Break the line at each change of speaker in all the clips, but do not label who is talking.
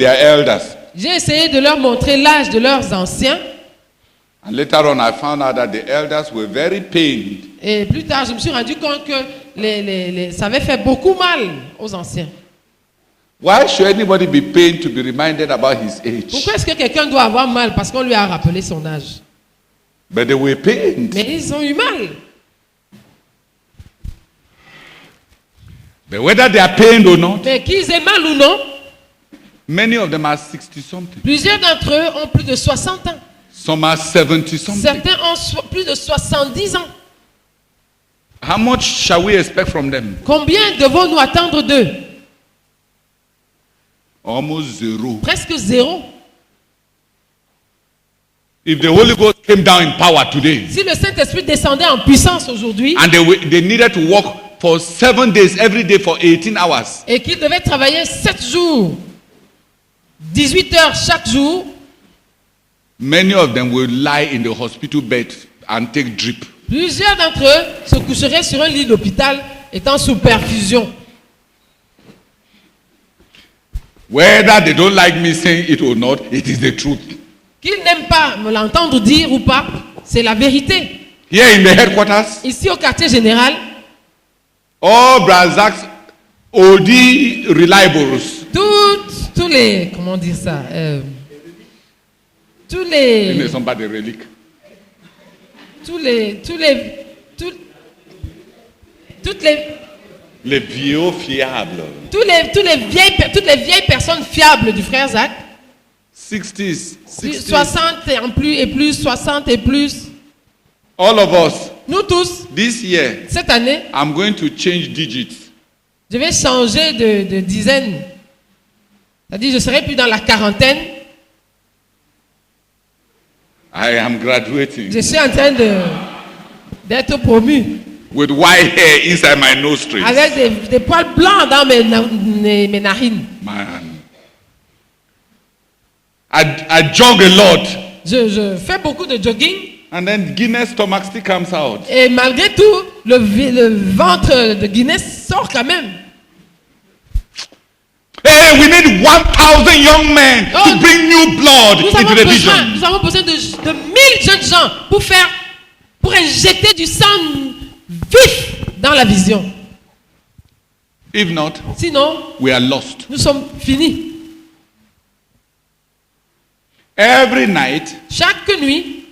their elders.
J'ai essayé de leur montrer l'âge de leurs anciens.
And later on, I found out that the elders were very pained.
Et plus tard, je me suis rendu compte que ça avait fait beaucoup mal aux anciens.
Why should anybody be pained to be reminded about his age?
Pourquoi est-ce que quelqu'un doit avoir mal parce qu'on lui a rappelé son âge?
But they were pained.
Mais ils ont eu mal.
But whether they are pained or not,
Mais qu'ils aient mal ou non,
many of them are 60-something.
plusieurs d'entre eux ont plus de 60 ans.
Some are 70-something.
Certains ont plus de 70 ans.
How much shall we expect from them?
Combien devons-nous attendre d'eux?
Almost zero.
Presque zéro.
If the Holy Ghost came down in power today,
Si le Saint-Esprit descendait en puissance aujourd'hui
and they needed to work for 7 days every day for 18 hours,
et qu'ils devaient travailler 7 jours, 18 heures chaque jour,
many of them will lie in the hospital bed and take drip.
plusieurs d'entre eux se coucheraient sur un lit d'hôpital étant sous perfusion.
Whether they don't like me saying it or not, it is the truth.
Qu'ils n'aiment pas me l'entendre dire ou pas, c'est la vérité.
Here in the headquarters,
Ici au quartier général,
all Brazzac's OD reliables,
tous les, comment dire ça, tous
ils ne
les,
sont pas des reliques.
toutes les
Les vieux fiables.
toutes les vieilles personnes fiables du frère Zach,
60s,
60 et plus, 60 et plus,
all of us,
nous tous,
this year,
cette année,
I'm going to change digits.
je vais changer de dizaine. C'est-à-dire, je ne serai plus dans la quarantaine.
I am graduating
Je suis en train d'être promu.
with white hair inside my nostrils.
Avec des poils blancs dans mes narines.
Man. I jog a lot.
Je fais beaucoup de jogging.
And then Guinness stomach still comes out.
Et malgré tout, le ventre de Guinness sort quand même.
Hey, we need 1,000 young men to bring new blood into the vision.
Nous avons besoin de 1000 jeunes gens pour injecter du sang vif dans la vision.
If not,
Sinon,
we are lost.
nous sommes finis.
Every night,
Chaque nuit,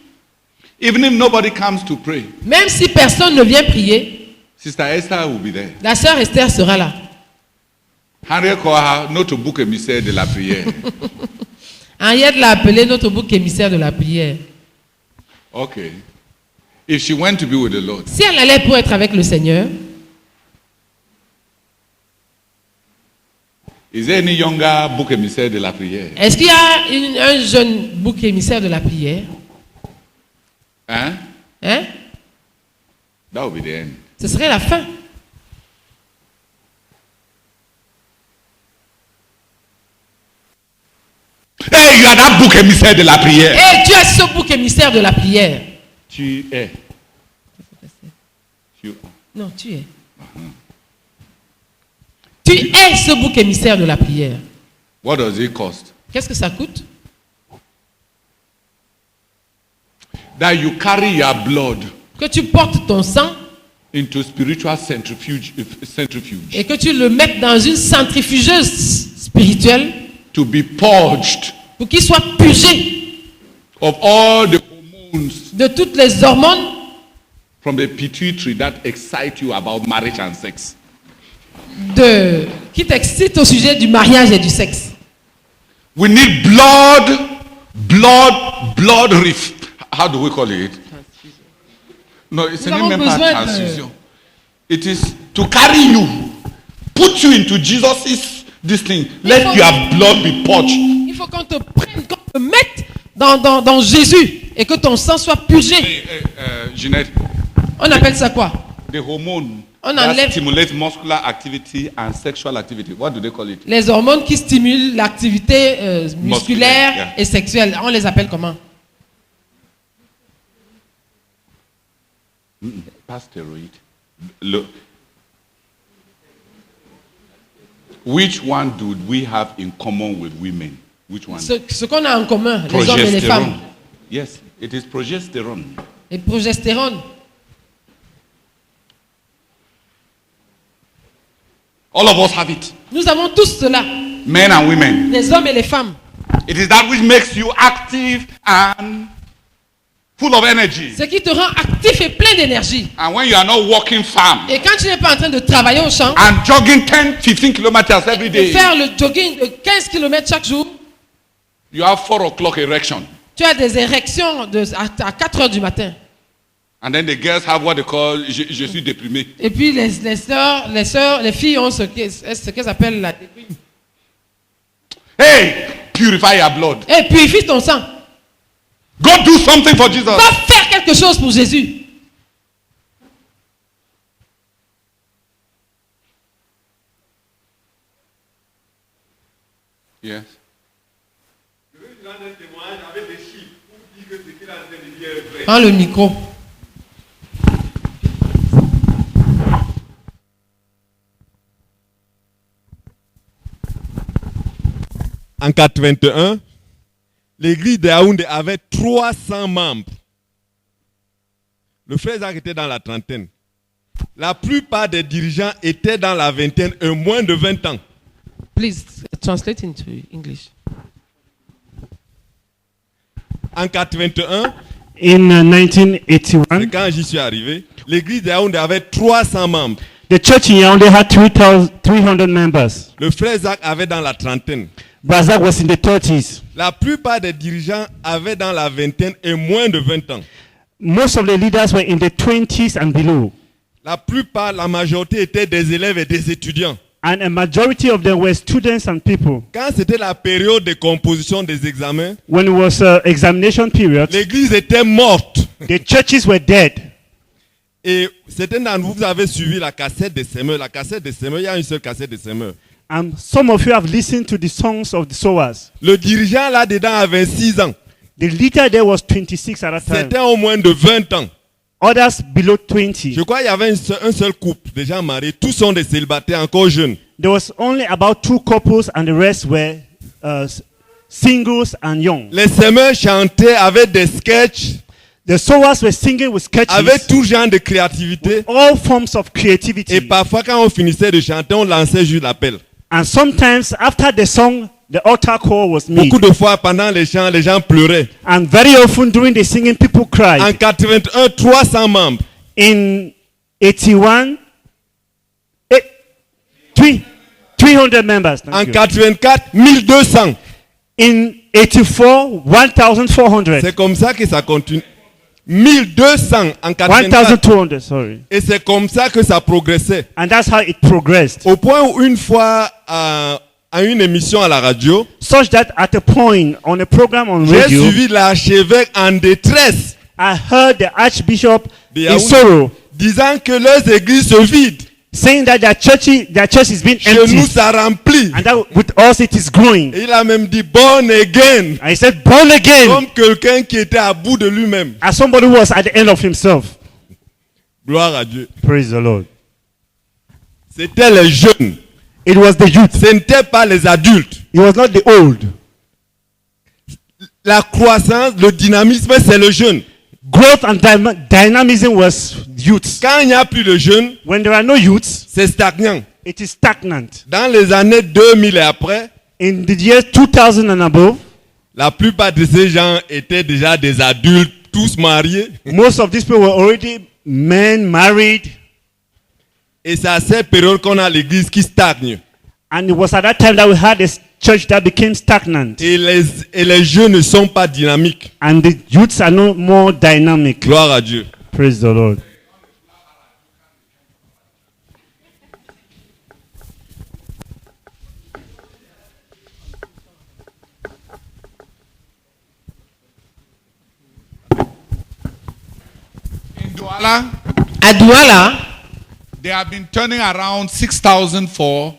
even if nobody comes to pray,
même si personne ne vient prier,
Sister Esther will be there.
la sœur Esther sera là.
Henry Koha, notre bouc émissaire de la prière.
Henriette l'a appelé notre bouc émissaire de la prière.
Okay. If she went to be with the Lord,
Si elle allait pour être avec le Seigneur,
is there any younger bouc émissaire de la prière?
est-ce qu'il y a un jeune bouc émissaire de la prière?
Hein?
Hein?
That will be the end.
Ce serait la fin.
Hey, you are that bouc émissaire de la prière.
Et tu es ce bouc émissaire de la prière.
Tu es. Tu
Non, tu es. Tu es ce bouc émissaire de la prière.
What does it cost?
Qu'est-ce que ça coûte?
That you carry your blood
Que tu portes ton sang
into spiritual centrifuge
et que tu le mettes dans une centrifugeuse spirituelle
to be purged
pour qu'il soit purgé
of all the hormones
de toutes les hormones
from the pituitary that excite you about marriage and sex.
qui t'excitent au sujet du mariage et du sexe.
We need blood reef. How do we call it? No, it's
Nous
an
avons
member
besoin
transfusion. It is to carry you, put you into Jesus' this thing. Let
faut-
your blood be purged.
Il faut qu'on te prenne, qu'on te mette dans Jésus et que ton sang soit purgé.
Hey, Jeanette,
On appelle ça quoi?
the hormone
On
that
enlève-
stimulates muscular activity and sexual activity. What do they call it?
Les hormones qui stimulent l'activité musculaire
yeah.
et sexuelle. On les appelle comment?
Pas stéroïde. Which one do we have in common with women? Which one?
Ce qu'on a en commun, les hommes et les femmes.
Yes, it is progesterone.
Et progestérone.
All of us have it.
Nous avons tous cela,
Men and women.
les hommes et les femmes.
It is that which makes you active and full of energy.
Ce qui te rend actif et plein d'énergie.
And when you are not working farm
Et quand tu n'es pas en train de travailler au champ,
and jogging 10-15 kilometers every
de
day,
faire le jogging de 15 km chaque jour,
you have 4 o'clock erection.
tu as des érections à 4 heures du matin.
And then the girls have what they call je suis déprimé.
Et puis les filles ont ce qu'elles appellent la déprime.
Hey, purify your blood.
Et purifie ton sang.
Go do something for Jesus.
Va faire quelque chose pour Jésus.
Yes.
Je vais vous rendre un témoignage avec des chiffres pour dire que ce qu'il a en train de dire est vrai.
Prends le micro.
En 81, l'église de Yaoundé avait 300 membres. Le frère Jacques était dans la trentaine. La plupart des dirigeants étaient dans la vingtaine et moins de 20 ans.
Please translate into English.
En 81,
In 1981,
c'est quand j'y suis arrivé, l'église de Yaoundé avait 300 membres.
the church in Yaoundé had 300 members.
Le frère Jacques avait dans la trentaine.
Bazak was in the 30s.
La plupart des dirigeants avaient dans la vingtaine et moins de 20 ans.
Most of the leaders were in the 20s and below.
La plupart, la majorité étaient des élèves et des étudiants.
And a majority of them were students and people.
Quand c'était la période de composition des examens,
When it was examination period,
l'église était morte.
the churches were dead.
Et certains d'entre vous avez suivi la cassette des semeurs. La cassette des semeurs, il y a une seule cassette des semeurs.
And some of you have listened to the songs of the sowers.
Le dirigeant là-dedans a 26 ans.
The leader there was 26 at that time.
Certains au moins de 20 ans.
Others below 20.
Je crois qu'il y avait un seul couple déjà marié. Tous sont des célibataires encore jeunes.
There was only about 2 couples and the rest were singles and young.
Les semeurs chantaient avec des sketchs,
The sowers were singing with sketches,
avec tout genre de créativité.
all forms of creativity.
Et parfois quand on finissait de chanter, on lançait juste l'appel.
And sometimes after the song, the altar call was made.
Beaucoup de fois pendant les chants, les gens pleuraient.
And very often during the singing, people
En
cried.
81, 300 membres.
In 81, 300 members. Thank
En
you.
84, 1200.
In 84, 1,400.
C'est comme ça que ça continue. 1200 en 84.
1,200, sorry.
Et c'est comme ça que ça progressait.
And that's how it progressed.
Au point où une fois à une émission à la radio,
Such that at a point on a program on
j'ai
radio,
suivi l'archevêque en détresse
I heard the Archbishop
de
in
Yaoundé
sorrow
disant que leurs églises se vident.
saying that their church is being
Chez nous,
empty.
ça remplit.
And that with us it is growing.
Et il a même dit born again.
And he said, born again.
Comme quelqu'un qui était à bout de lui-même.
As somebody who was at the end of himself.
Gloire à Dieu.
Praise the Lord.
C'était les jeunes.
It was the youth.
Ce n'était pas les adultes.
It was not the old.
La croissance, le dynamisme, c'est le jeune.
Growth and dynamism was youth.
Quand il n'y a plus de jeunes,
When there are no youths,
c'est stagnant.
it is stagnant.
Dans les années 2000 et après,
In the years 2000 and above,
la plupart de ces gens étaient déjà des adultes, tous mariés.
most of these people were already men married.
Et c'est à cette période qu'on a l'église qui stagne.
And it was at that time that we had a church that became stagnant.
Et les jeunes ne sont pas dynamiques.
And the youths are no more dynamic.
Gloire à Dieu.
Praise the Lord.
In Douala,
À Douala,
they have been turning around 6,000 for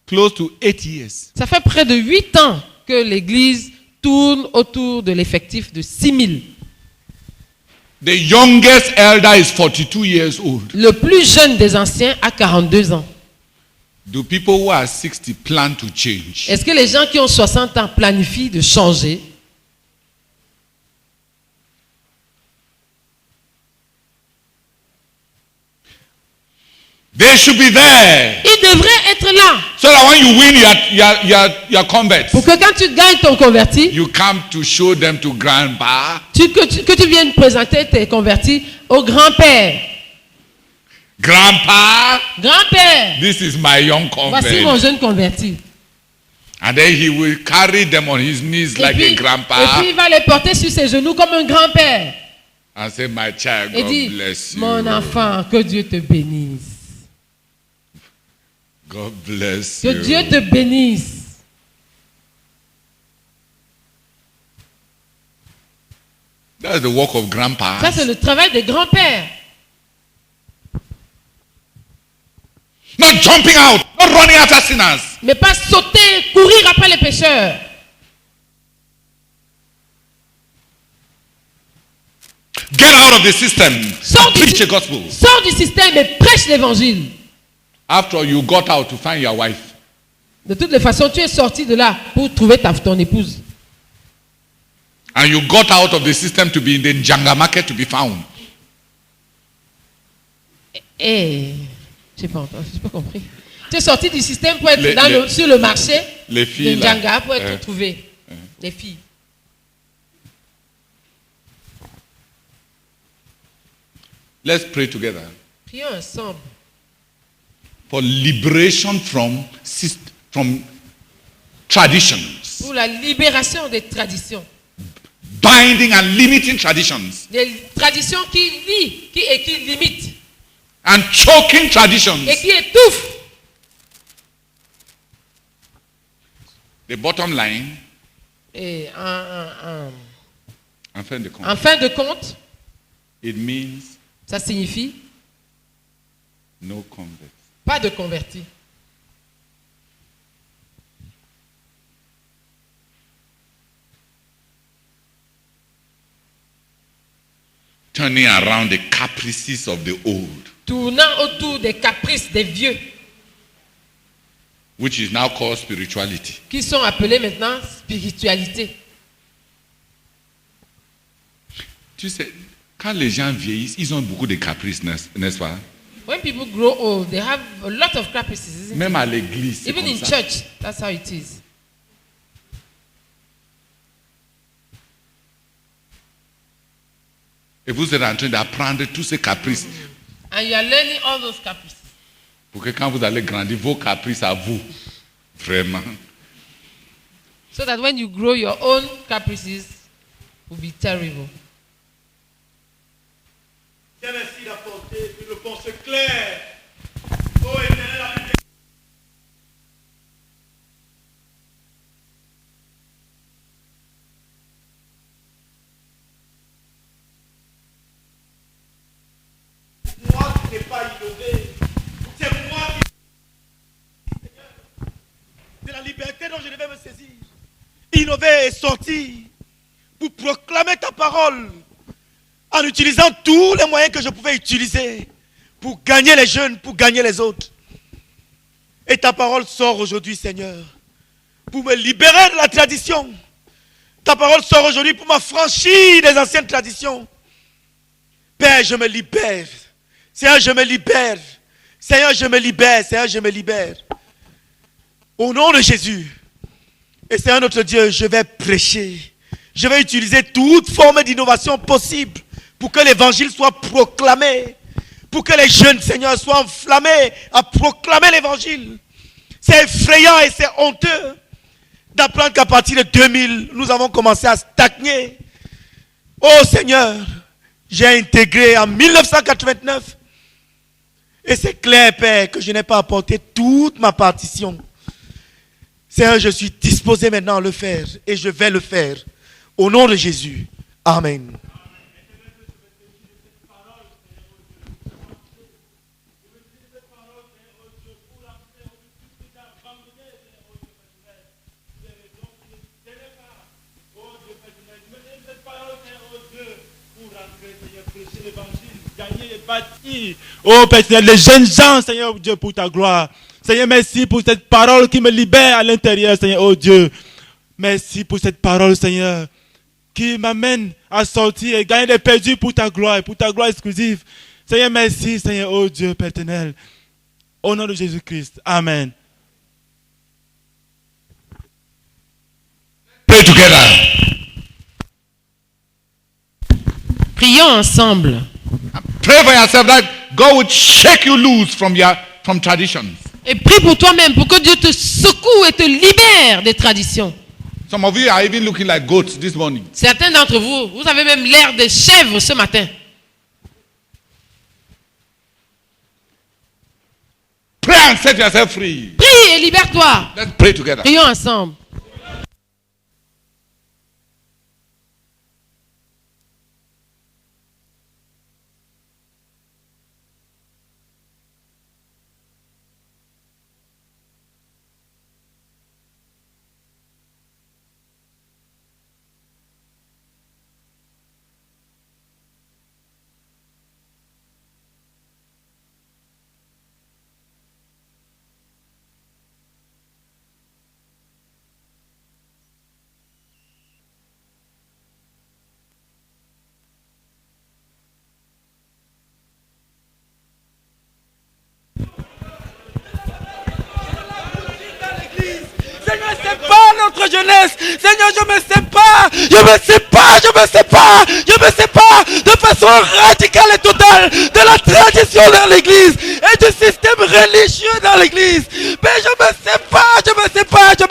close to 8 years.
ça fait près de 8 ans que l'église tourne autour de l'effectif de 6000.
The youngest elder is 42 years old.
Le plus jeune des anciens a 42 ans.
Do people who are 60 plan to change?
Est-ce que les gens qui ont 60 ans planifient de changer?
They should be there.
Ils devraient être là.
So that when you win your converts,
Pour que quand tu gagnes ton converti,
you come to show them to grandpa.
que tu viennes présenter tes convertis au grand-père.
Grandpa,
Grand-père,
this is my young
voici mon
convert.
jeune converti.
And then he will carry them on his knees like a
Et
grandpa
puis il va les porter sur ses genoux comme un grand-père.
and say, my child,
Et
God
dit,
bless you.
mon enfant, que Dieu te bénisse.
God bless
Que
you.
Dieu te bénisse.
That's the work of grandpa.
Ça, c'est le travail des grands-pères.
Not jumping out, not running after sinners.
Mais pas sauter, courir après les pécheurs.
Get out of the system.
Sors
Preach
du,
the gospel.
sors du système et prêche l'évangile.
After all, you got out to find your wife.
De toutes les façons, tu es sorti de là pour trouver ton épouse.
And you got out of the system to be in the Njanga market to be found.
Et j'ai pas entendu, j'ai pas compris. Tu es sorti du système pour être
Les-
sur le marché
les filles,
de
là.
Njanga pour être trouvé. Les filles.
Let's pray together
Prions ensemble
for liberation from traditions,
pour la libération des traditions.
binding and limiting traditions,
Des traditions qui lient et qui limitent
and choking traditions.
et qui étouffent.
The bottom line,
Et
en fin de compte,
en fin de compte,
it means
ça signifie
no convert.
pas de convertis.
Turning around the caprices of the old,
Tournant autour des caprices des vieux
which is now called spirituality.
qui sont appelés maintenant spiritualité.
Tu sais, quand les gens vieillissent, ils ont beaucoup de caprices, n'est-ce pas?
When people grow old, they have a lot of caprices. Isn't it?
Même à l'église, c'est
Even
comme
in
ça.
church, that's how it is.
Et vous êtes en train d'apprendre tous ces caprices
And you are learning all those caprices.
pour que quand vous allez grandir, vos caprices à vous, vraiment.
So that when you grow, your own caprices will be terrible.
Dieu merci d'apporter une réponse claire. Oh, Éternel, la Bible est moi qui n'ai pas innové. C'est moi qui... De la liberté dont je devais me saisir. Innover et sortir pour proclamer ta parole. En utilisant tous les moyens que je pouvais utiliser pour gagner les jeunes, pour gagner les autres. Et ta parole sort aujourd'hui, Seigneur, pour me libérer de la tradition. Ta parole sort aujourd'hui pour m'affranchir des anciennes traditions. Père, je me libère. Seigneur, je me libère. Seigneur, je me libère. Seigneur, je me libère. Au nom de Jésus. Et Seigneur notre Dieu, je vais prêcher. Je vais utiliser toute forme d'innovation possible pour que l'évangile soit proclamé. Pour que les jeunes, Seigneur, soient enflammés à proclamer l'évangile. C'est effrayant et c'est honteux d'apprendre qu'à partir de 2000, nous avons commencé à stagner. Oh Seigneur, j'ai intégré en 1989. Et c'est clair, Père, que je n'ai pas apporté toute ma partition. Seigneur, je suis disposé maintenant à le faire et je vais le faire. Au nom de Jésus. Amen.
Oh Père, Seigneur, les jeunes gens, Seigneur Dieu, pour ta gloire. Seigneur, merci pour cette parole qui me libère à l'intérieur, Seigneur, oh Dieu. Merci pour cette parole, Seigneur, qui m'amène à sortir et gagner des perdus pour ta gloire exclusive. Seigneur, merci, Seigneur, oh Dieu, Père éternel. Au nom de Jésus-Christ. Amen.
Pray together.
Prions ensemble.
Pray for yourself that God would shake you loose from traditions.
Et prie pour toi-même pour que Dieu te secoue et te libère des traditions.
Some of you are even looking like goats this morning.
Certains d'entre vous, vous avez même l'air de chèvres ce matin.
Pray and set yourself free.
Prie et libère-toi.
Let's pray together.
Prions ensemble.
Seigneur, c'est pas notre jeunesse. Seigneur, je me sépare de façon radicale et totale de la tradition dans l'église et du système religieux dans l'église. Mais je me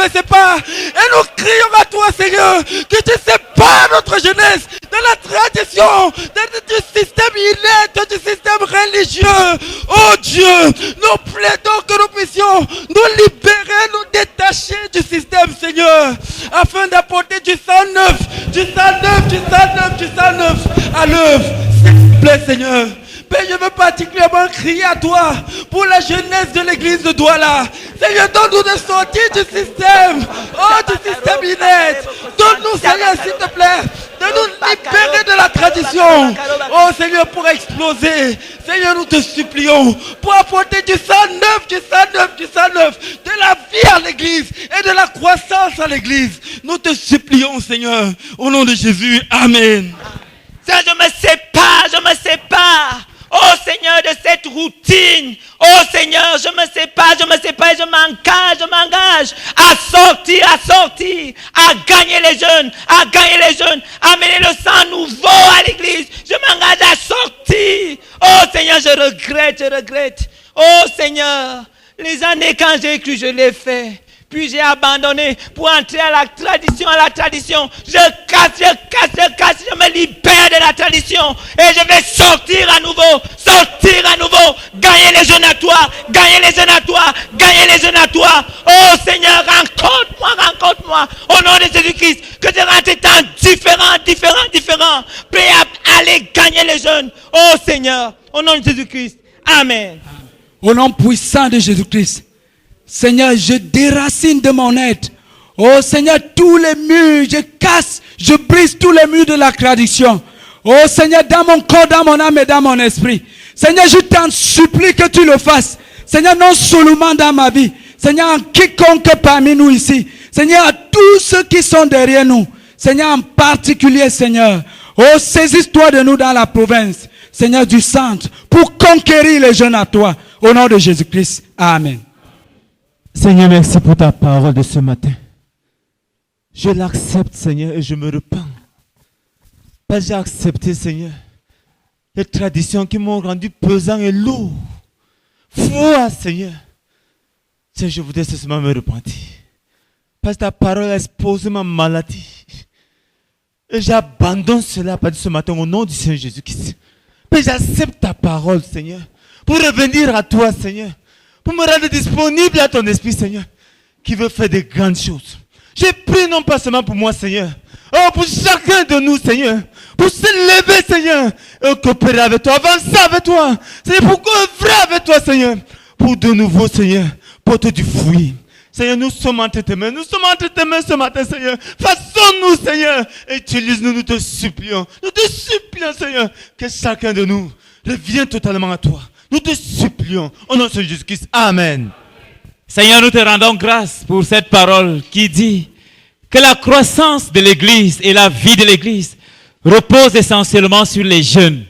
sépare. Et nous crions à toi, Seigneur, que tu sépares notre jeunesse de la tradition, du système inerte, du système religieux. Oh Dieu, nous plaidons que nous puissions nous libérer, nous détacher du système, Seigneur, afin d'apporter du sang neuf à l'œuvre. S'il te plaît, Seigneur. Mais je veux particulièrement crier à toi pour la jeunesse de l'église de Douala. Seigneur, donne-nous de sortir du système. Du système inerte. Donne-nous, Seigneur, s'il te plaît, de nous libérer de la tradition. Oh Seigneur, pour exploser. Seigneur, nous te supplions pour apporter du sang neuf, de la vie à l'église et de la croissance à l'église. Nous te supplions, Seigneur, au nom de Jésus. Amen.
Seigneur, je me sépare. Oh Seigneur, de cette routine. Oh Seigneur, je me sépare et je m'engage à sortir, à gagner les jeunes, à amener le sang nouveau à l'église. Je m'engage à sortir. Oh Seigneur, je regrette. Oh Seigneur, les années quand j'ai cru, je l'ai fait. Puis j'ai abandonné pour entrer à la tradition. Je casse, je me libère de la tradition. Et je vais sortir à nouveau. Gagner les jeunes à toi. Oh Seigneur, rencontre-moi. Au nom de Jésus-Christ, que je rentre étant différent. Prêt à aller gagner les jeunes. Oh Seigneur, au nom de Jésus-Christ. Amen.
Au nom puissant de Jésus-Christ. Seigneur, je déracine de mon être. Oh Seigneur, tous les murs, je casse, je brise tous les murs de la tradition. Oh Seigneur, dans mon corps, dans mon âme et dans mon esprit. Seigneur, je t'en supplie que tu le fasses. Seigneur, non seulement dans ma vie. Seigneur, en quiconque parmi nous ici. Seigneur, à tous ceux qui sont derrière nous. Seigneur, en particulier, Seigneur. Oh, saisis-toi de nous dans la province. Seigneur du centre, pour conquérir les jeunes à toi. Au nom de Jésus-Christ. Amen.
Seigneur, merci pour ta parole de ce matin. Je l'accepte, Seigneur, et je me repens. Parce que j'ai accepté, Seigneur, les traditions qui m'ont rendu pesant et lourd. Foi, Seigneur. Seigneur, je voudrais seulement me repentir. Parce que ta parole a exposé ma maladie. Et j'abandonne cela, pas ce matin, au nom du Seigneur Jésus-Christ. Mais j'accepte ta parole, Seigneur, pour revenir à toi, Seigneur. Pour me rendre disponible à ton esprit, Seigneur, qui veut faire de grandes choses. J'ai pris non pas seulement pour moi, Seigneur, oh, pour chacun de nous, Seigneur, pour se lever, Seigneur, et coopérer avec toi, avancer avec toi, Seigneur, pour œuvrer avec toi, Seigneur, pour de nouveau, Seigneur, porter du fruit. Seigneur, nous sommes entre tes mains ce matin, Seigneur. Façonne-nous, Seigneur, et utilise-nous, nous te supplions, Seigneur, que chacun de nous revienne totalement à toi. Nous te supplions, au nom de Jésus-Christ. Amen.
Seigneur, nous te rendons grâce pour cette parole qui dit que la croissance de l'Église et la vie de l'Église repose essentiellement sur les jeunes.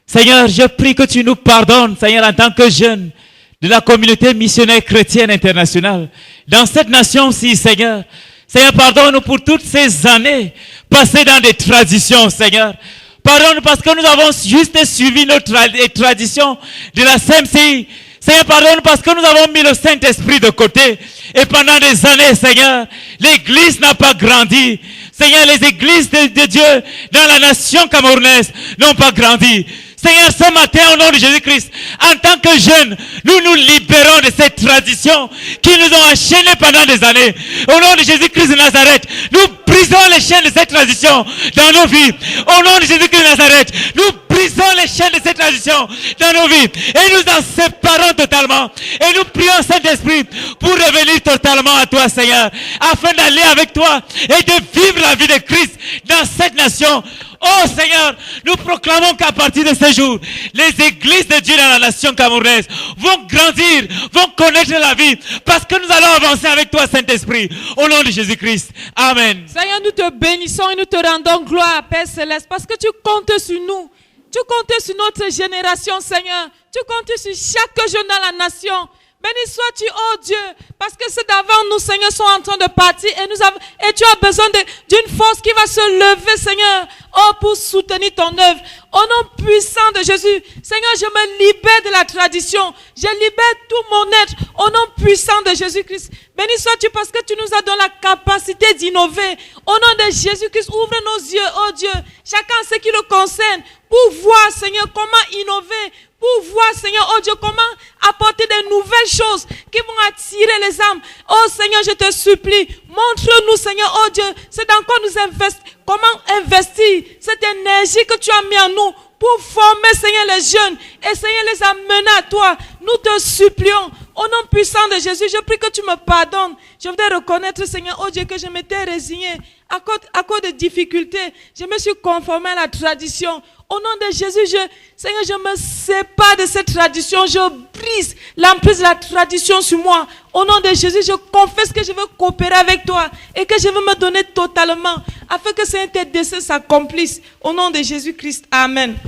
Seigneur, je prie que tu nous pardonnes, Seigneur, en tant que jeunes de la communauté missionnaire chrétienne internationale. Dans cette nation-ci, Seigneur, Seigneur, pardonne-nous pour toutes ces années passées dans des traditions, Seigneur. Pardonne-nous parce que nous avons juste suivi nos traditions de la CMCI. Seigneur, pardonne-nous parce que nous avons mis le Saint-Esprit de côté. Et pendant des années, Seigneur, l'Église n'a pas grandi. Seigneur, les églises de Dieu dans la nation camerounaise n'ont pas grandi. Seigneur, ce matin, au nom de Jésus-Christ, en tant que jeunes, nous nous libérons de cette tradition qui nous ont enchaînés pendant des années. Au nom de Jésus-Christ de Nazareth, nous brisons les chaînes de cette tradition dans nos vies. Au nom de Jésus-Christ de Nazareth, nous brisons les chaînes de cette tradition dans nos vies. Et nous en séparons totalement. Et nous prions Saint-Esprit pour revenir totalement à toi, Seigneur, afin d'aller avec toi et de vivre la vie de Christ dans cette nation. Oh Seigneur, nous proclamons qu'à partir de ce jour, les églises de Dieu dans la nation camerounaise vont grandir, vont connaître la vie, parce que nous allons avancer avec toi, Saint-Esprit, au nom de Jésus-Christ. Amen.
Seigneur, nous te bénissons et nous te rendons gloire, Père Céleste, parce que tu comptes sur nous. Tu comptes sur notre génération, Seigneur. Tu comptes sur chaque jeune dans la nation. Béni sois-tu, oh Dieu, parce que c'est d'avant nous, Seigneur, sont en train de partir et tu as besoin d'une force qui va se lever, Seigneur, oh, pour soutenir ton œuvre. Au nom puissant de Jésus, Seigneur, je me libère de la tradition. Je libère tout mon être au nom puissant de Jésus-Christ. Béni sois-tu parce que tu nous as donné la capacité d'innover. Au nom de Jésus-Christ, ouvre nos yeux, oh Dieu, chacun ce qui le concerne, pour voir, Seigneur, comment innover, pour voir, Seigneur, oh Dieu, comment apporter de nouvelles choses qui vont attirer les âmes. Oh Seigneur, je te supplie, montre-nous, Seigneur, oh Dieu, c'est dans quoi nous investir, comment investir cette énergie que tu as mis en nous pour former, Seigneur, les jeunes et, Seigneur, les amener à toi. Nous te supplions, au nom puissant de Jésus, je prie que tu me pardonnes. Je voudrais reconnaître, Seigneur, oh Dieu, que je m'étais résigné à cause de difficultés. Je me suis conformé à la tradition. Au nom de Jésus, Seigneur, je me sépare de cette tradition. Je brise l'emprise de la tradition sur moi. Au nom de Jésus, je confesse que je veux coopérer avec toi et que je veux me donner totalement afin que Seigneur, tes desseins s'accomplissent. Au nom de Jésus-Christ. Amen.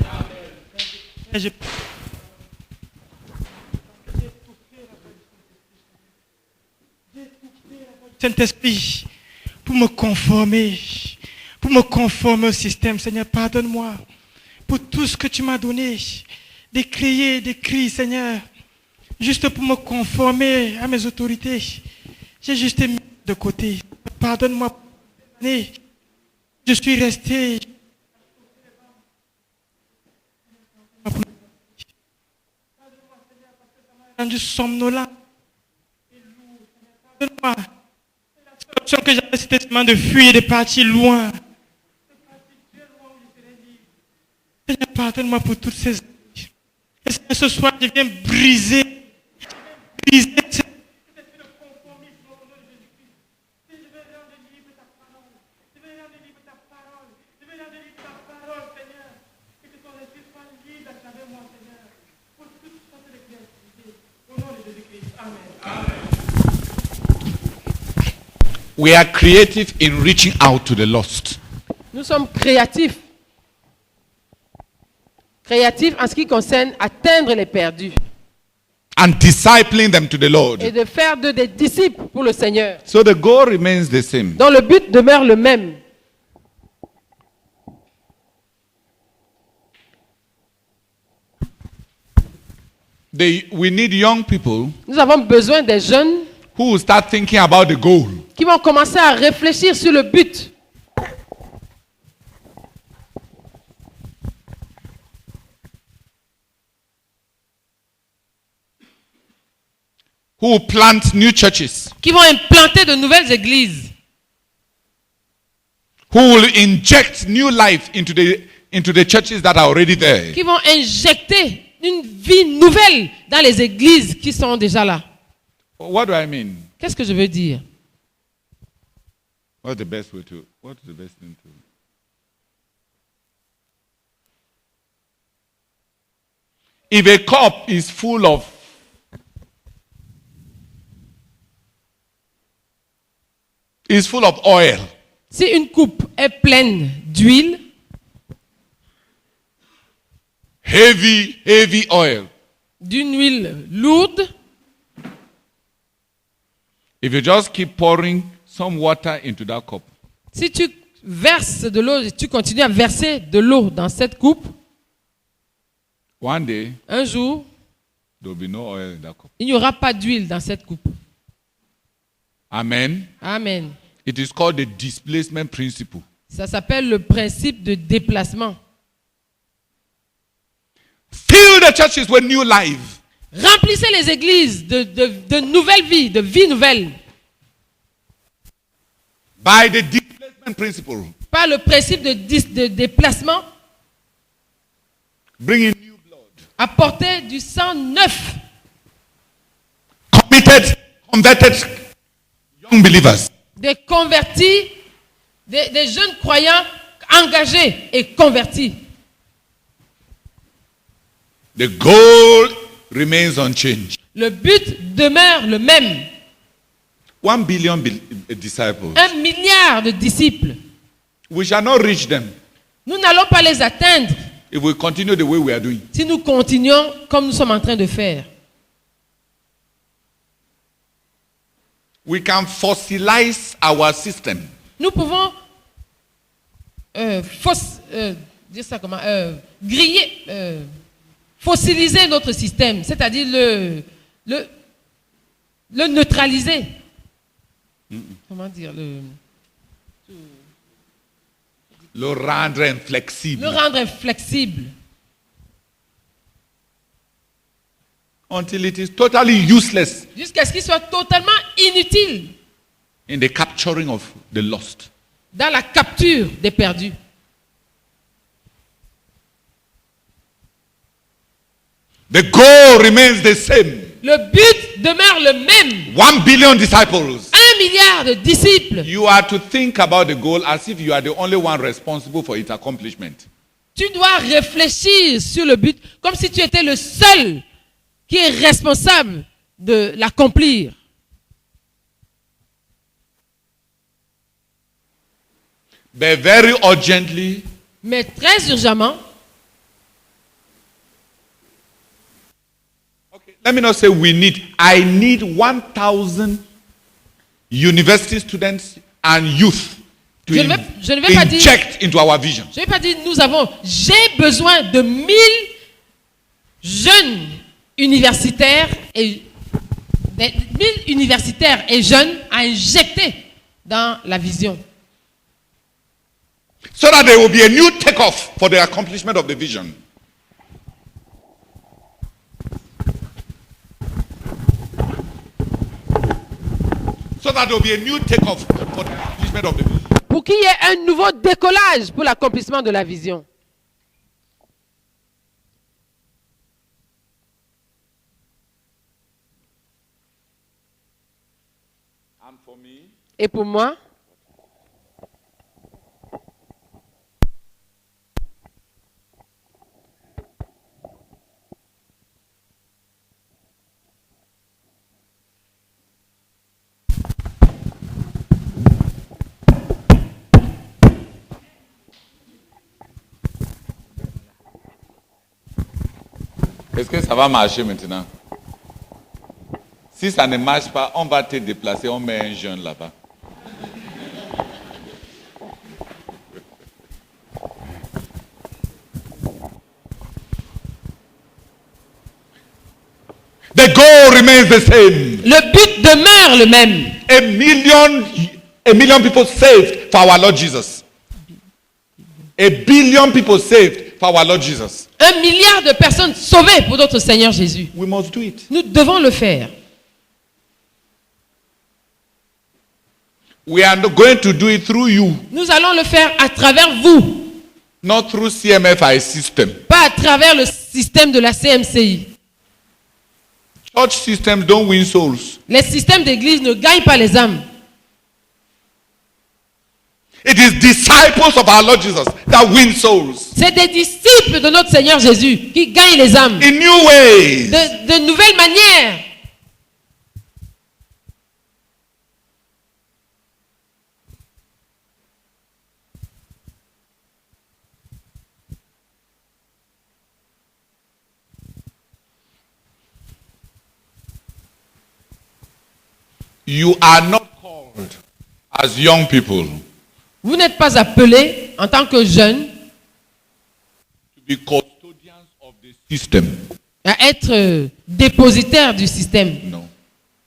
Amen. Saint-Esprit, pour me conformer au système, Seigneur, pardonne-moi pour tout ce que tu m'as donné, d'écrire, Seigneur, juste pour me conformer à mes autorités. J'ai juste mis de côté. Pardonne-moi. Je suis resté. Rendu somnolent. Pardonne-moi. La option que j'avais, c'était seulement de fuir et de partir loin. Seigneur, pardonne-moi pour toutes ces années. Et Seigneur, ce soir, je viens briser cette conformisme au nom de Jésus-Christ. Je vais rendre libre ta parole. Je vais rendre libre ta parole. Je vais rendre libre ta parole, Seigneur. Et que ton esprit soit libre à travers moi, Seigneur. Pour toute sorte de créativité. Au nom de Jésus-Christ. Amen.
We are creative in reaching out to the lost.
Nous sommes créatifs. Créatifs en ce qui concerne atteindre les perdus.
And discipling them to the Lord.
Et de faire d'eux des disciples pour le Seigneur.
So the goal remains the same.
Dont le but demeure le même.
We need young people.
Nous avons besoin des jeunes
who will start thinking about the goal.
Qui vont commencer à réfléchir sur le but.
Who will plant new churches.
Qui vont implanter de nouvelles églises.
Who will inject new life into the churches that are already there.
Qui vont injecter une vie nouvelle dans les églises qui sont déjà là.
What do I mean?
Qu'est-ce que je veux dire?
What's the best thing to? If a cup is full of is full of oil,
Si une coupe est pleine d'huile,
heavy oil,
d'une huile lourde,
if you just keep pouring some water into that cup,
si tu verses de l'eau, tu continues à verser de l'eau dans cette coupe,
one day
un jour,
there will be no oil in that cup.
il n'y aura pas d'huile dans cette coupe.
Amen.
Amen.
It is called the displacement principle.
Ça s'appelle le principe de déplacement.
Fill the churches with new life.
Remplissez les églises de nouvelles vies, de vie nouvelle,
By the displacement principle.
par le principe de déplacement.
Bring in new blood.
Apporter du sang neuf.
Converted young believers.
Des convertis, des jeunes croyants engagés et convertis.
The goal remains unchanged.
Le but demeure le même.
1 billion disciples.
1 milliard de disciples.
We shall not reach them
Nous n'allons pas les atteindre
if we continue the way we are doing.
si nous continuons comme nous sommes en train de faire.
We can fossilize our system.
Nous pouvons fossiliser notre système, c'est-à-dire le neutraliser. Comment dire
Le rendre inflexible.
le rendre inflexible
Until it is totally useless
jusqu'à ce qu'il soit totalement inutile
in the capturing of the lost.
dans la capture des perdus.
The goal remains the same.
Le but demeure le même.
1 billion disciples.
1 milliard de disciples.
You are to think about the goal as if you are the only one responsible for its accomplishment.
Tu dois réfléchir sur le but comme si tu étais le seul qui est responsable de l'accomplir.
But very urgently,
Mais très urgemment,
let me not say we need. I need 1,000 university students and youth to
Je ne vais pas dire-
inject into our vision.
je ne vais pas dire j'ai besoin de 1000 jeunes universitaires et 1000 universitaires et jeunes à injecter dans la vision.
So that there will be a new takeoff for the accomplishment of the vision. So that there will be a new takeoff for the accomplishment of the vision.
Pour qu'il y ait un nouveau décollage pour l'accomplissement de la vision.
And for me,
Et pour moi,
est-ce que ça va marcher maintenant? Si ça ne marche pas, on va te déplacer, on met un jeune là-bas. The goal remains the same.
le but demeure le même.
A million people saved for our Lord Jesus. A billion people saved for our Lord Jesus.
1 milliard de personnes sauvées pour notre Seigneur Jésus.
We must do it.
Nous devons le faire.
We are not going to do it through you,
Nous allons le faire à travers vous,
not through CMFI system.
pas à travers le système de la CMCI.
Church systems don't win souls.
Les systèmes d'église ne gagnent pas les âmes.
It is disciples of our Lord Jesus that win souls
C'est des disciples de notre Seigneur Jésus qui gagnent les âmes
in new ways.
de nouvelles manières.
You are not called as young people
Vous n'êtes pas appelés en tant que jeunes
to be custodians of the system.
à être dépositaires du système.
Non.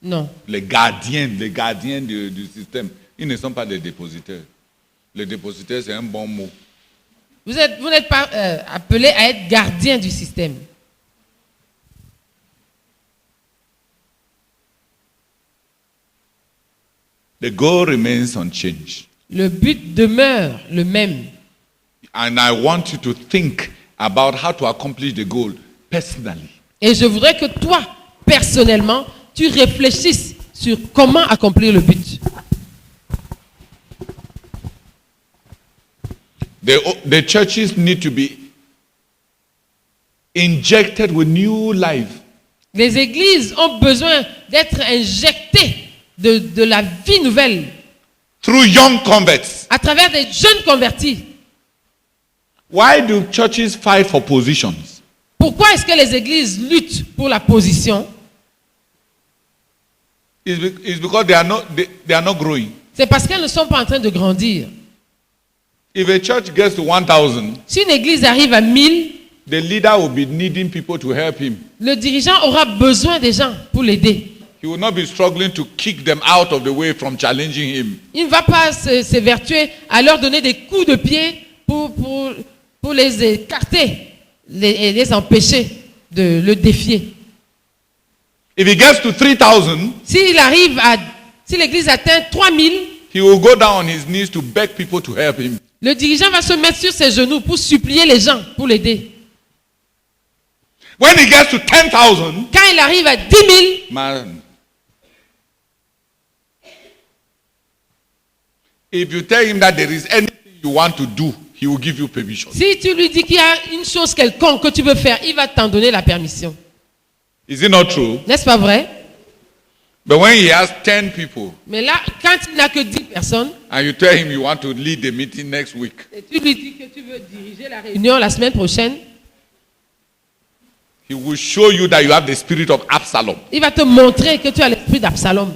Non.
Les gardiens du système, ils ne sont pas des dépositaires. Les dépositaires, c'est un bon mot.
Vous n'êtes pas appelés à être gardiens du système.
The goal remains unchanged.
Le but demeure le même.
And I want you to think about how to accomplish the goal personally.
Et je voudrais que toi, personnellement, tu réfléchisses sur comment accomplir le but.
The churches need to be injected with new life.
Les églises ont besoin d'être injectées de la vie nouvelle
Through young converts.
à travers des jeunes convertis.
Why do churches fight for positions?
Pourquoi est-ce que les églises luttent pour la position?
It's because they are not growing.
C'est parce qu'elles ne sont pas en train de grandir.
If a church gets to 1,000,
Si une église arrive à 1000,
the leader will be needing people to help him.
le dirigeant aura besoin des gens pour l'aider.
He will not be struggling to kick them out of the way from challenging him.
Il ne va pas s'évertuer à leur donner des coups de pied pour les écarter et les empêcher de le défier.
If he gets to 3,000,
Si l'église atteint 3000,
he will go down on his knees to beg people to help him.
le dirigeant va se mettre sur ses genoux pour supplier les gens pour l'aider.
When he gets to 10,000,
Quand il arrive à 10 000,
man, if you tell him that there is anything you want to do, he will give you permission.
si tu lui dis qu'il y a une chose quelconque que tu veux faire, il va t'en donner la permission.
Is it not true?
N'est-ce pas vrai?
But when he has 10 people
Mais là, quand il n'a que 10 personnes,
and you tell him you want to lead the meeting next week,
et tu lui dis que tu veux diriger la réunion la semaine prochaine,
he will show you that you have the spirit of Absalom.
il va te montrer que tu as l'esprit d'Absalom.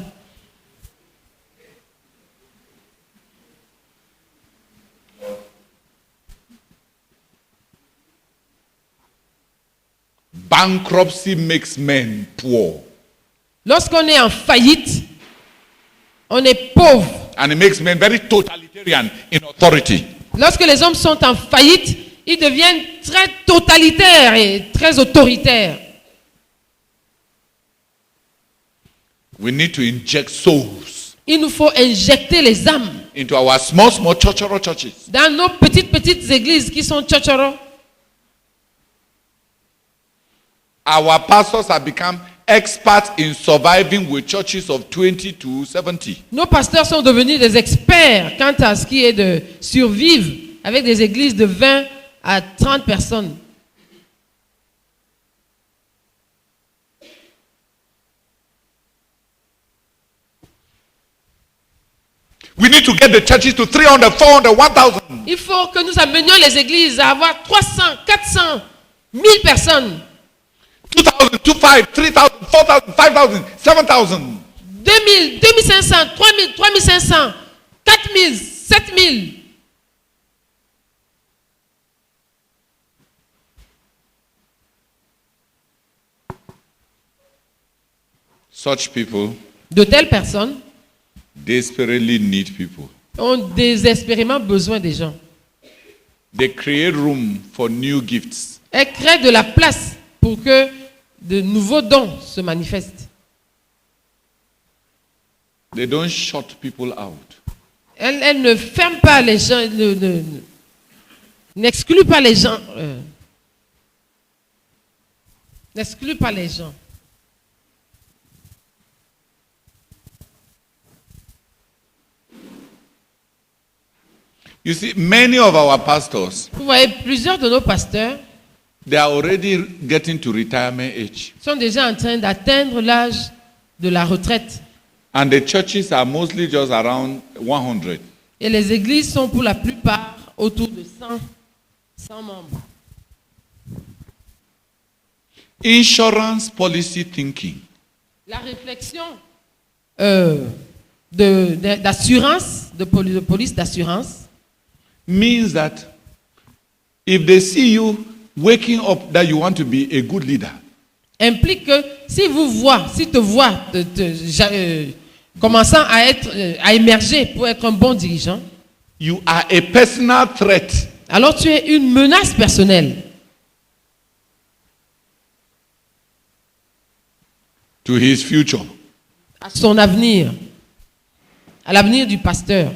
Bankruptcy makes men poor.
Lorsqu'on est en faillite, on est pauvre.
And it makes men very totalitarian in authority.
Lorsque les hommes sont en faillite, ils deviennent très totalitaires et très autoritaires.
We need to inject souls
Il nous faut injecter les âmes
into our small churches.
dans nos petites églises qui sont tchotchoro.
Our pastors have become experts in surviving with churches of 20 to 70.
Nos pasteurs sont devenus des experts quant à ce qui est de survivre avec des églises de 20 à 30 personnes.
We need to get the churches to 300, 400, 1,000.
Il faut que nous amenions les églises à avoir 300, 400, 1000 personnes.
2,000, 2,500, 3,000, 4,000, 5,000, 7,000.
2000, 2500, 3000, 3500, 4000, 7000.
Such people
De telles personnes
desperately need people.
ont désespérément besoin des gens.
They create room for new gifts.
Elles créent de la place pour que de nouveaux dons se manifestent.
They don't shut people out.
Elles ne ferment pas les gens, n'excluent pas les gens. N'excluent pas les gens.
You see, many of our pastors,
Vous voyez, plusieurs de nos pasteurs
they are already getting to retirement age.
sont déjà en train d'atteindre l'âge de la retraite.
And the churches are mostly just around 100.
Et les églises sont pour la plupart autour de 100 membres.
Insurance policy thinking
La réflexion d'assurance, de police d'assurance,
means that if they see you waking up that you want to be a good leader,
implique que s'ils te voient commençant à émerger pour être un bon dirigeant,
you are a personal threat
alors tu es une menace personnelle
to his future.
à son avenir, à l'avenir du pasteur.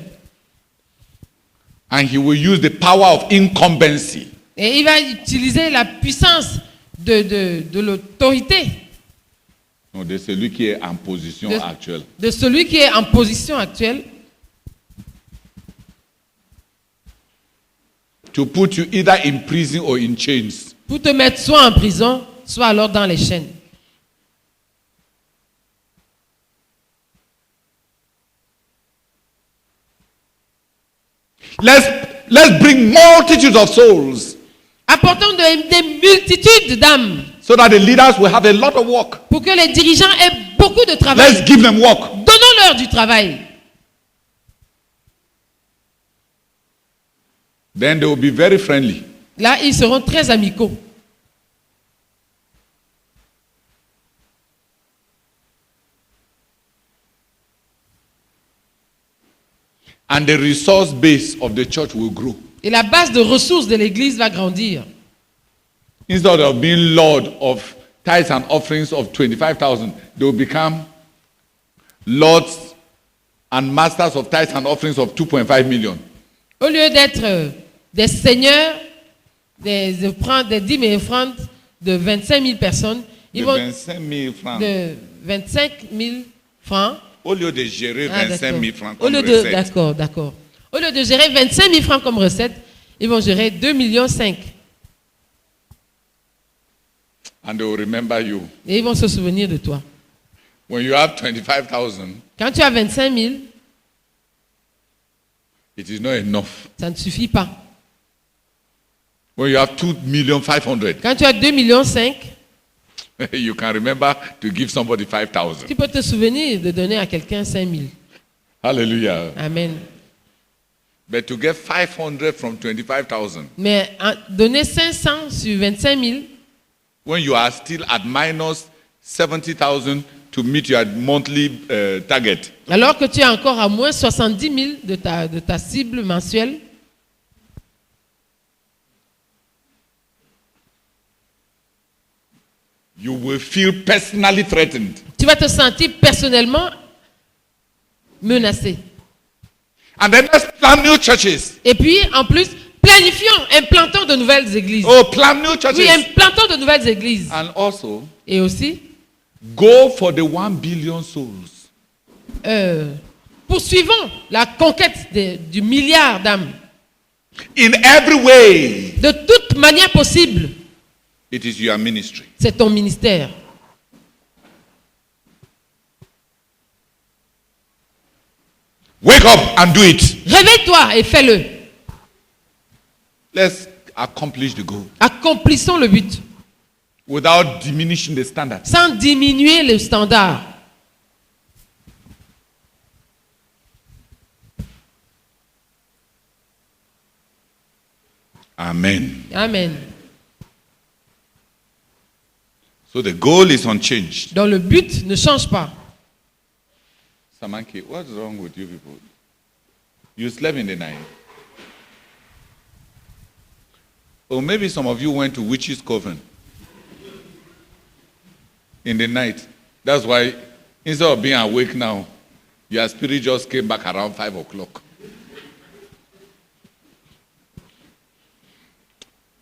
And he will use the power of incumbency
Et il va utiliser la puissance de l'autorité
de celui qui est en position actuelle.
de celui qui est en position actuelle
To put you either in prison or in chains.
pour te mettre soit en prison, soit alors dans les chaînes.
Let's bring multitudes of souls
Apportons des multitudes d'âmes
so that the leaders will have a lot of work.
pour que les dirigeants aient beaucoup de travail.
Let's give them work.
Donnons-leur du travail.
Then they will be very friendly.
Là, ils seront très amicaux.
And the resource base of the church will grow.
Et la base de ressources de l'Église va grandir.
Instead of being Lord of tithes and offerings of 25,000, they will become lords and masters of tithes and offerings of 2.5 million.
Au lieu d'être des seigneurs des dîmes et offrandes de 25 000 personnes, ils vont
25 000 francs.
de 25 000 francs.
Au lieu de gérer 25 000 francs
Au
comme
lieu de,
recette,
d'accord. Au lieu de gérer 25 000 francs comme recette, ils vont gérer 2,5 millions.
and they will remember you.
Et ils vont se souvenir de toi.
When you have 25,000,
Quand tu as 25 000,
it is not enough.
ça ne suffit pas.
When you have 2,500,000,
Quand tu as 2,5 millions,
you can remember to give somebody 5,000.
tu peux te souvenir de donner à quelqu'un 5 000.
Hallelujah.
Amen.
But to get 500 from 25,000,
Mais donner 500 sur 25 000,
when you are still at minus 70,000 to meet your monthly target,
alors que tu es encore à moins 70 000 de ta cible mensuelle,
you will feel personally threatened.
tu vas te sentir personnellement menacé.
And then let's plan new churches.
Et puis, en plus, planifions, implantons de nouvelles églises.
Oh, plan new
Oui,
churches.
implantons de nouvelles églises.
And also,
Et aussi,
go for the 1 billion souls.
poursuivons la conquête du milliard d'âmes.
In every way,
De toute manière possible,
it is your ministry.
c'est ton ministère.
Wake up and do it.
Réveille-toi et fais-le.
Let's accomplish the goal
Accomplissons le but
without diminishing the standard.
sans diminuer le standard.
Amen.
Amen.
So the goal is unchanged.
Donc le but ne change pas.
Samanki, what's wrong with you people? You slept in the night. Or maybe some of you went to Witch's Coven in the night. That's why instead of being awake now, your spirit just came back around 5 o'clock.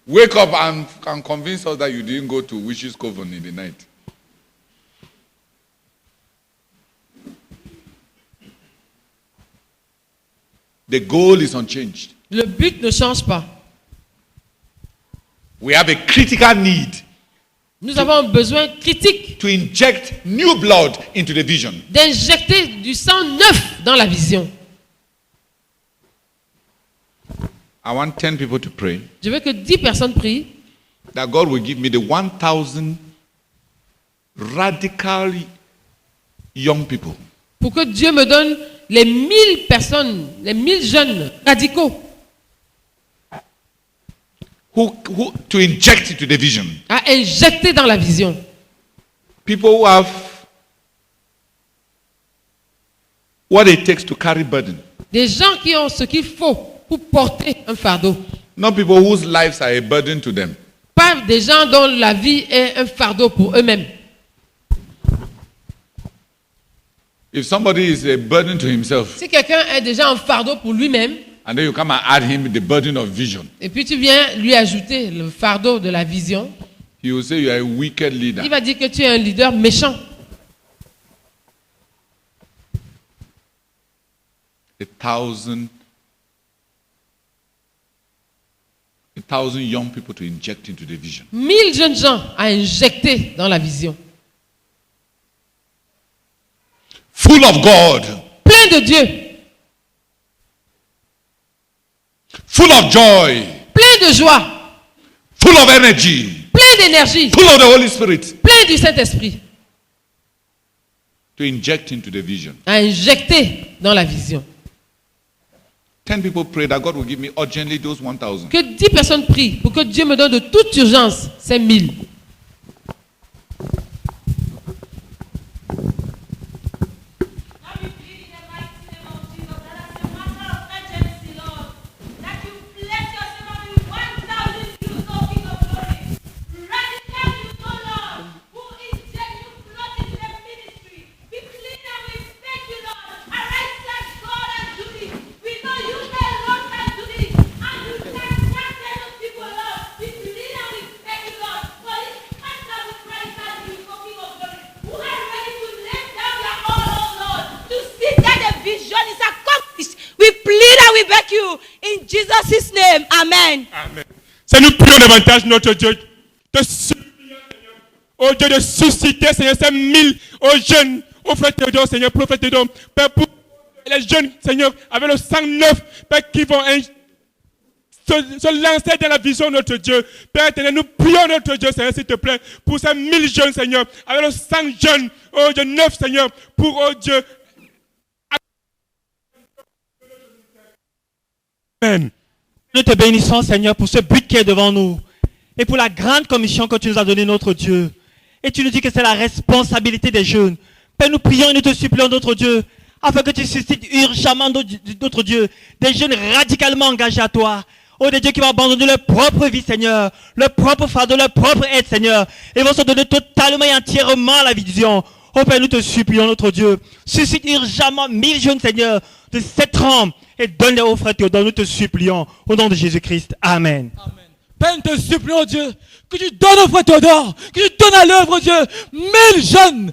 Wake up and convince us that you didn't go to Witch's Coven in the night. The goal is unchanged.
Le but ne change pas.
We have a critical need
Nous avons un besoin critique
to inject new blood into the vision.
d'injecter du sang neuf dans la vision.
I want 10 people to pray
Je veux que 10 personnes prient
that God will give me the 1,000 radical young people
pour que Dieu me donne les 1000 personnes, les 1000 jeunes radicaux
to inject into the vision.
à injecter dans la vision.
People who have what it takes to carry burden.
Des gens qui ont ce qu'il faut pour porter un fardeau.
Not people whose lives are a burden to them.
Pas des gens dont la vie est un fardeau pour eux-mêmes.
If somebody is a burden to himself,
Si quelqu'un est déjà un fardeau pour lui-même,
and then you come and add him the burden of vision,
et puis tu viens lui ajouter le fardeau de la vision,
he will say you are a wicked leader.
il va dire que tu es un leader méchant.
1,000 young people to inject into the vision.
1000 jeunes gens à injecter dans la vision.
Full of God,
Plein de Dieu,
full of joy,
plein de joie,
full of energy,
plein d'énergie,
full of the Holy Spirit
plein du Saint-Esprit
to inject into the vision.
à injecter dans la vision.
10 people pray that God will give me urgently those 1,000.
Que 10 personnes prient pour que Dieu me donne de toute urgence ces 1000.
In Jesus' name, amen.
Amen. C'est nous prions davantage notre Dieu de supplier, Seigneur, oh Dieu, de susciter, Seigneur, ces 1000 aux jeunes, aux frères Théodore, Seigneur, prophète Théodore, Père, pour les jeunes, Seigneur, avec le sang neuf, Père, qui vont se lancer dans la vision de notre Dieu. Père éternel, nous prions notre Dieu, Seigneur, s'il te plaît, pour ces 1000 jeunes, Seigneur, avec le sang jeune, oh Dieu, neuf, Seigneur, pour, oh Dieu, amen.
Nous te bénissons, Seigneur, pour ce but qui est devant nous et pour la grande commission que tu nous as donnée, notre Dieu. Et tu nous dis que c'est la responsabilité des jeunes. Père, nous prions et nous te supplions, notre Dieu, afin que tu suscites urgemment, notre Dieu, des jeunes radicalement engagés à toi. Oh, des dieux qui vont abandonner leur propre vie, Seigneur, leur propre fardeau, leur propre aide, Seigneur, et vont se donner totalement et entièrement à la vision. Oh Père, nous te supplions, notre Dieu, suscite urgemment 1000 jeunes, Seigneur, de 7 ans, et donne-les aux frères Théodore, nous te supplions, au nom de Jésus-Christ. Amen.
Amen. Père, nous te supplions, Dieu, que tu donnes au frère Théodore, que tu donnes à l'œuvre, Dieu, 1000 jeunes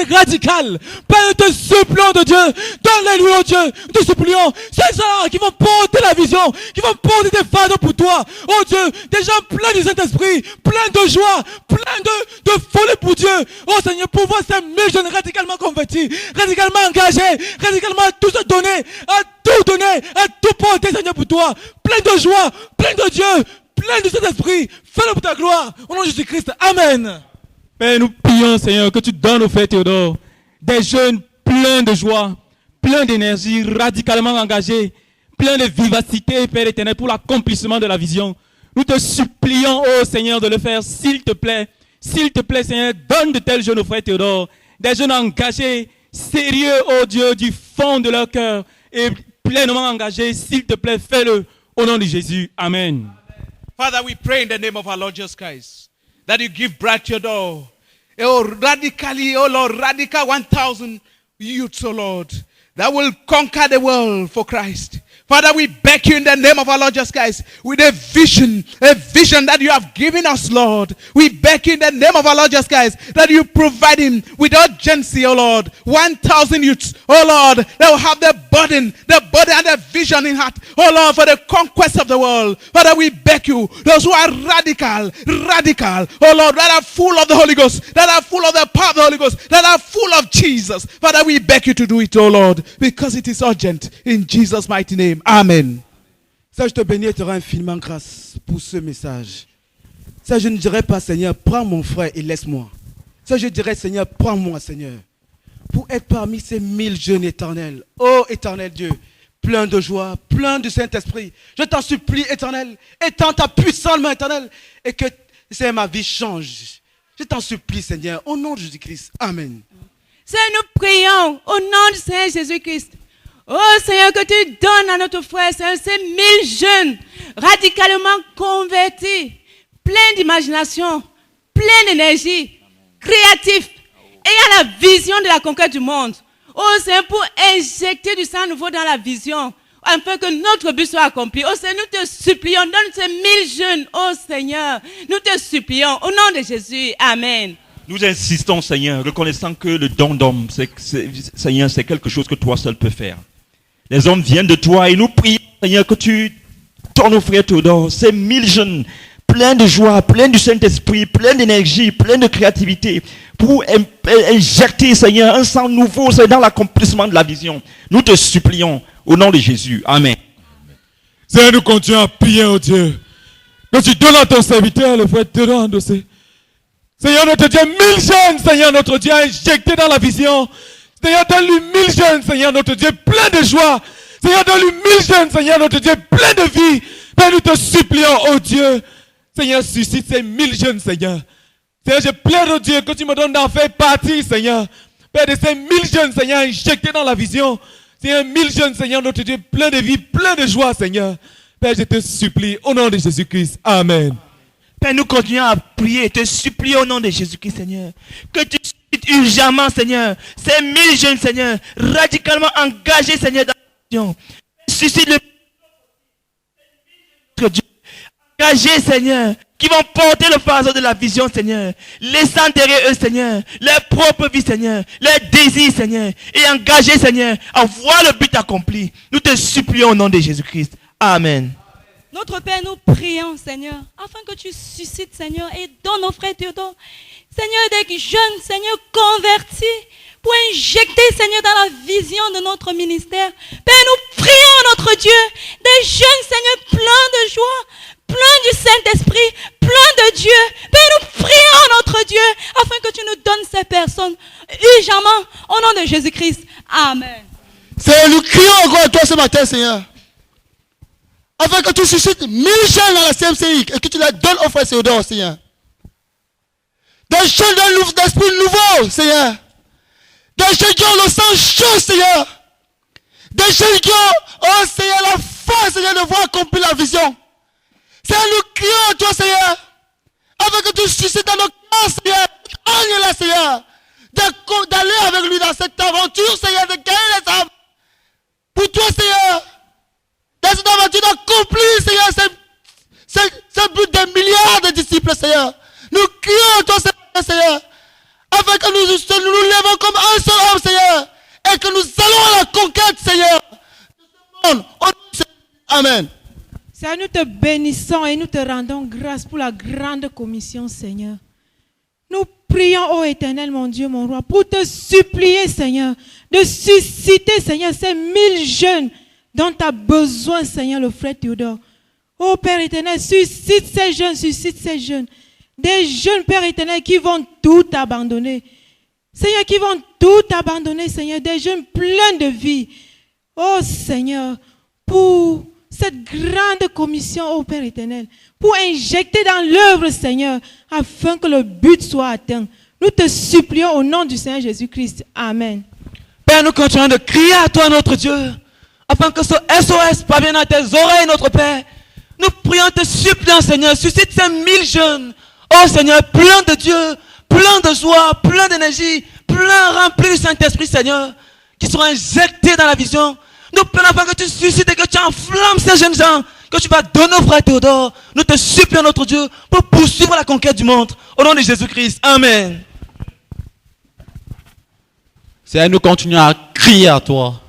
radicales. Père, nous te supplions de Dieu, donne-les-lui, oh Dieu, nous te supplions, ces gens qui vont porter la vision, qui vont porter des fardeaux pour toi, oh Dieu, des gens pleins du Saint-Esprit, pleins de joie, pleins de folie pour Dieu, oh Seigneur, pour voir ces 1000 jeunes radicalement convertis, radicalement engagés, radicalement à tout se donner, à tout porter, Seigneur, pour toi, plein de joie, plein de Dieu, plein de Saint-Esprit, fais-le pour ta gloire, au nom de Jésus-Christ, amen.
Père, nous prions, Seigneur, que tu donnes au frère Théodore des jeunes pleins de joie, pleins d'énergie, radicalement engagés, pleins de vivacité, Père éternel, pour l'accomplissement de la vision. Nous te supplions, oh Seigneur, de le faire, s'il te plaît, Seigneur, donne de tels jeunes au frère Théodore, des jeunes engagés, sérieux, oh Dieu, du fond de leur cœur, et pleinement engagés, s'il te plaît, fais-le, au nom de Jésus, amen.
Father, we pray in the name of our Lord Jesus Christ that you give breath to your door. Oh, radically, oh Lord, radical 1,000 youths, oh Lord, that will conquer the world for Christ. Father, we beg you in the name of our Lord Jesus Christ with a vision that you have given us, Lord. We beg you in the name of our Lord Jesus Christ that you provide him with urgency, oh Lord. 1,000 youths, oh Lord, that will have the burden and the vision in heart, oh Lord, for the conquest of the world. Father, we beg you, those who are radical, oh Lord, that are full of the Holy Ghost, that are full of the power of the Holy Ghost, that are full of Jesus. Father, we beg you to do it, oh Lord, because it is urgent. In Jesus' mighty name. Amen.
Ça, je te bénis et te rends infiniment grâce pour ce message. Ça, je ne dirais pas, Seigneur, prends mon frère et laisse-moi. Ça, je dirais, Seigneur, prends-moi, Seigneur. pour être parmi ces 1000 jeunes éternels. Oh éternel Dieu, plein de joie, plein du Saint-Esprit. Je t'en supplie, éternel, étends ta puissante main, éternel, et que Seigneur, ma vie change. Je t'en supplie, Seigneur, au nom de Jésus-Christ. Amen.
Seigneur, nous prions au nom du Seigneur Jésus-Christ. Oh Seigneur, que tu donnes à notre frère, Seigneur, ces 1000 jeunes radicalement convertis, pleins d'imagination, pleins d'énergie, créatifs, ayant la vision de la conquête du monde. Oh Seigneur, pour injecter du sang nouveau dans la vision, afin que notre but soit accompli. Oh Seigneur, nous te supplions, donne ces 1000 jeunes, oh Seigneur, nous te supplions, au nom de Jésus, Amen.
Nous insistons, Seigneur, reconnaissant que le don d'homme, Seigneur, c'est quelque chose que toi seul peux faire. Les hommes viennent de toi et nous prions, Seigneur, que tu donnes aux frères Théodore, ces 1000 jeunes, pleins de joie, pleins du Saint-Esprit, pleins d'énergie, pleins de créativité, pour injecter, Seigneur, un sang nouveau, c'est dans l'accomplissement de la vision. Nous te supplions, au nom de Jésus. Amen.
Seigneur, nous continuons à prier, oh Dieu, que tu donnes à ton serviteur le frère Théodore Ndossé. Seigneur notre Dieu, 1000 jeunes, Seigneur notre Dieu, injectés dans la vision. Seigneur, donne-lui 1000 jeunes, Seigneur notre Dieu, plein de joie. Seigneur, donne-lui 1000 jeunes, Seigneur notre Dieu, plein de vie. Père, nous te supplions, oh Dieu. Seigneur, suscite ces 1000 jeunes, Seigneur. Seigneur, je plaide, oh Dieu, que tu me donnes d'en faire partie, Seigneur. Père, de ces 1000 jeunes, Seigneur, injectés dans la vision. Seigneur, 1000 jeunes, Seigneur notre Dieu, plein de vie, plein de joie, Seigneur. Père, je te supplie, au nom de Jésus-Christ. Amen.
Père, nous continuons à prier et te supplier au nom de Jésus-Christ, Seigneur. Que tu suscites urgemment, Seigneur, ces 1000 jeunes, Seigneur, radicalement engagés, Seigneur, dans la vision. Suscite le Dieu, engagés, Seigneur, qui vont porter le fardeau de la vision, Seigneur, laissant derrière eux, Seigneur, leur propre vie, Seigneur, leurs désirs, Seigneur, et engagés, Seigneur, à voir le but accompli. Nous te supplions au nom de Jésus-Christ. Amen.
Notre Père, nous prions, Seigneur, afin que tu suscites, Seigneur, et donne nos frères Théodore, Seigneur, des jeunes, Seigneur, convertis, pour injecter, Seigneur, dans la vision de notre ministère. Père, nous prions, notre Dieu, des jeunes, Seigneur, pleins de joie, pleins du Saint-Esprit, pleins de Dieu. Père, nous prions, notre Dieu, afin que tu nous donnes ces personnes urgemment, au nom de Jésus-Christ. Amen.
Seigneur, nous crions encore à toi ce matin, Seigneur, afin que tu suscites 1000 jeunes dans la CMCI et que tu les donnes aux frères Théodore, Seigneur. Des jeunes d'esprit nouveau, Seigneur. Des jeunes qui ont le sang chaud, Seigneur. Des jeunes qui ont, oh Seigneur, la foi, Seigneur, de voir accomplir la vision. Seigneur, nous crions à toi, Seigneur, afin que tu suscites dans nos cœurs, Seigneur, là, Seigneur, d'aller avec lui dans cette aventure, Seigneur, de gagner les âmes. Pour toi, Seigneur, dans cette aventure d'accomplir, Seigneur, ce but des milliards de disciples, Seigneur. Nous crions à toi, Seigneur, afin que nous nous levons comme un seul homme, Seigneur, et que nous allons à la conquête, Seigneur, de ce monde. Amen.
Seigneur, nous te bénissons et nous te rendons grâce pour la grande commission, Seigneur. Nous prions, ô Éternel, mon Dieu, mon roi, pour te supplier, Seigneur, de susciter, Seigneur, ces 1000 jeunes dont tu as besoin, Seigneur, le frère Théodore. Ô Père éternel, suscite ces jeunes. Des jeunes, Père éternel, qui vont tout abandonner. Seigneur, qui vont tout abandonner, Seigneur. Des jeunes pleins de vie. Oh Seigneur, pour cette grande commission, ô Père éternel, pour injecter dans l'œuvre, Seigneur, afin que le but soit atteint. Nous te supplions au nom du Seigneur Jésus-Christ. Amen.
Père, nous continuons de crier à toi, notre Dieu, afin que ce SOS parvienne à tes oreilles, notre Père. Nous prions, te supplions, Seigneur, suscite ces 1000 jeunes. Oh Seigneur, plein de Dieu, plein de joie, plein d'énergie, plein rempli du Saint-Esprit, Seigneur, qui seront injectés dans la vision. Nous prions afin que tu suscites et que tu enflammes ces jeunes gens, que tu vas donner au frère Théodore. Nous te supplions, notre Dieu, pour poursuivre la conquête du monde. Au nom de Jésus-Christ. Amen.
Seigneur, nous continuons à crier à toi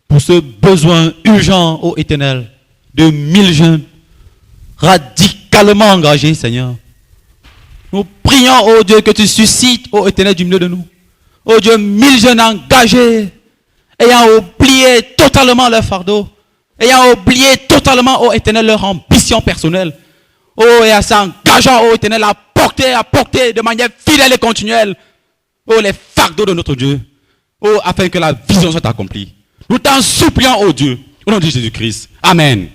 pour ce besoin urgent, ô Éternel, de 1000 jeunes radicalement engagés, Seigneur. Nous prions, ô Dieu, que tu suscites, ô Éternel, du milieu de nous. Ô Dieu, 1000 jeunes engagés, ayant oublié totalement leur fardeau, ayant oublié totalement, ô Éternel, leur ambition personnelle. Oh, et à s'engageant, ô Éternel, à porter de manière fidèle et continuelle, oh, les fardeaux de notre Dieu. Oh, afin que la vision soit accomplie. Nous t'en supplions, oh Dieu, au nom de Jésus-Christ. Amen.